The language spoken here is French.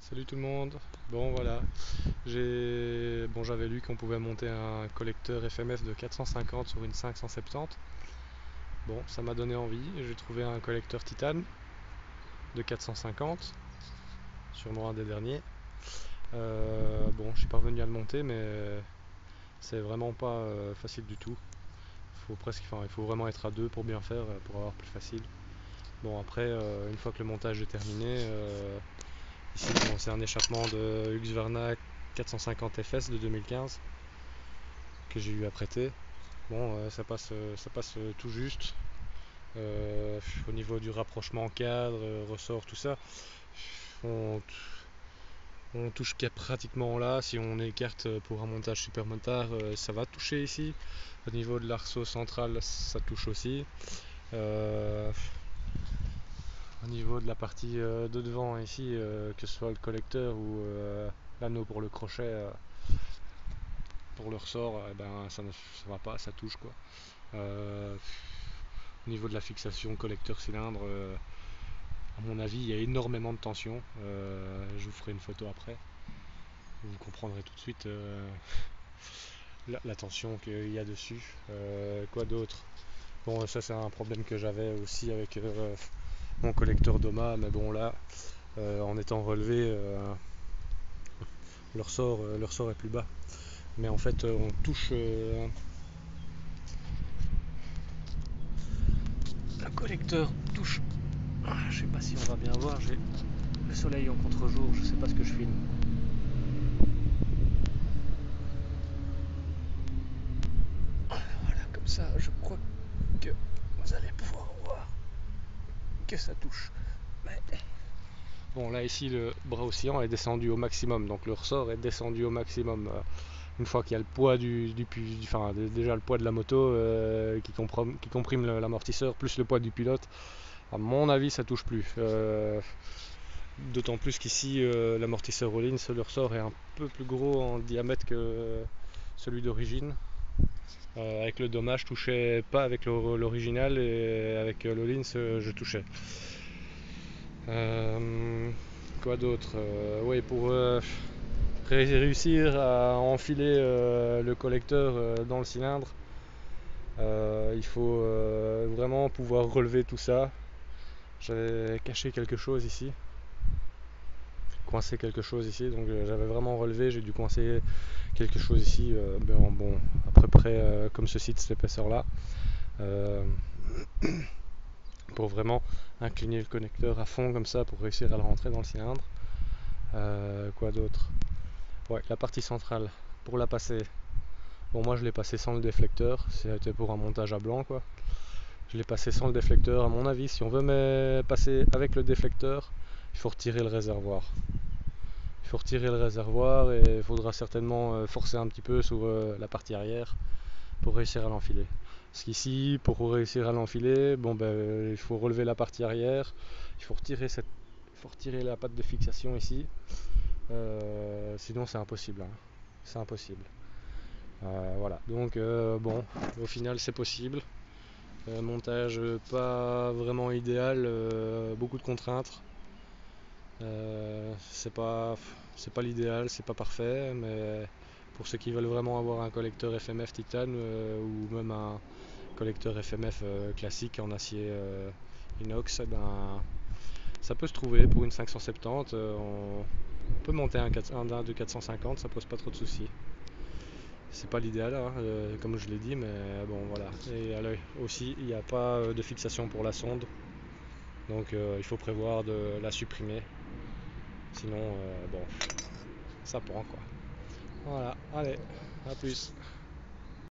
Salut tout le monde. Bon voilà, j'avais lu qu'on pouvait monter un collecteur FMF de 450 sur une 570. Bon, ça m'a donné envie. J'ai trouvé un collecteur titane de 450, sûrement un des derniers. Bon, je suis parvenu à le monter, mais c'est vraiment pas facile du tout. Il faut vraiment être à deux pour bien faire, pour avoir plus facile. Bon après, une fois que le montage est terminé, ici, bon, c'est un échappement de Husqvarna 450 FS de 2015 que j'ai eu à prêter. Bon, ça passe tout juste. Au niveau du rapprochement cadre, ressort, tout ça, on, on touche pratiquement là. Si on écarte pour un montage super motard, ça va toucher ici. Au niveau de l'arceau central, ça touche aussi. Au niveau de la partie de devant ici, que ce soit le collecteur ou l'anneau pour le crochet, pour le ressort, ben, ça va pas, ça touche quoi. Au niveau de la fixation collecteur cylindre, à mon avis, il y a énormément de tension. Je vous ferai une photo après. Vous comprendrez tout de suite la tension qu'il y a dessus. Quoi d'autre? Bon, ça c'est un problème que j'avais aussi avec mon collecteur Doma, mais bon là, en étant relevé, le ressort est plus bas. Mais en fait, on touche le collecteur touche. Je sais pas si on va bien voir. J'ai le soleil en contre-jour. Je sais pas ce que je filme. Voilà, comme ça, je crois que vous allez pouvoir voir que ça touche. Mais bon, là ici, le bras oscillant est descendu au maximum, donc le ressort est descendu au maximum. Une fois qu'il y a le poids déjà le poids de la moto qui comprime l'amortisseur, plus le poids du pilote, à mon avis, ça touche plus. D'autant plus qu'ici, l'amortisseur Rollins, le ressort est un peu plus gros en diamètre que celui d'origine. Avec le dommage, je touchais pas avec l'original, et avec l'Olins, je touchais. Quoi d'autre? Oui, pour réussir à enfiler le collecteur dans le cylindre, il faut vraiment pouvoir relever tout ça. J'avais caché quelque chose ici, coincé quelque chose ici, donc j'avais vraiment relevé, j'ai dû coincer quelque chose ici, bon, à peu près comme ceci de cette épaisseur là, pour vraiment incliner le connecteur à fond comme ça pour réussir à le rentrer dans le cylindre. Quoi d'autre? Ouais, la partie centrale, pour la passer, bon moi je l'ai passé sans le déflecteur, c'était pour un montage à blanc quoi. Je l'ai passé sans le déflecteur. À mon avis, si on veut passer avec le déflecteur, il faut retirer le réservoir. Il faut retirer le réservoir et il faudra certainement forcer un petit peu sur la partie arrière pour réussir à l'enfiler. Parce qu'ici, pour réussir à l'enfiler, bon, il faut relever la partie arrière, il faut retirer la patte de fixation ici. Sinon c'est impossible, hein. C'est impossible. Voilà, donc bon, au final c'est possible. Montage pas vraiment idéal, beaucoup de contraintes. C'est pas l'idéal, c'est pas parfait, mais pour ceux qui veulent vraiment avoir un collecteur FMF titane ou même un collecteur FMF classique en acier inox, ben, ça peut se trouver pour une 570. On peut monter un de 450, ça pose pas trop de soucis. C'est pas l'idéal, hein, comme je l'ai dit, mais bon voilà. Et à l'œil aussi, il n'y a pas de fixation pour la sonde, donc il faut prévoir de la supprimer. Sinon, bon, ça prend quoi. Voilà, allez, à plus.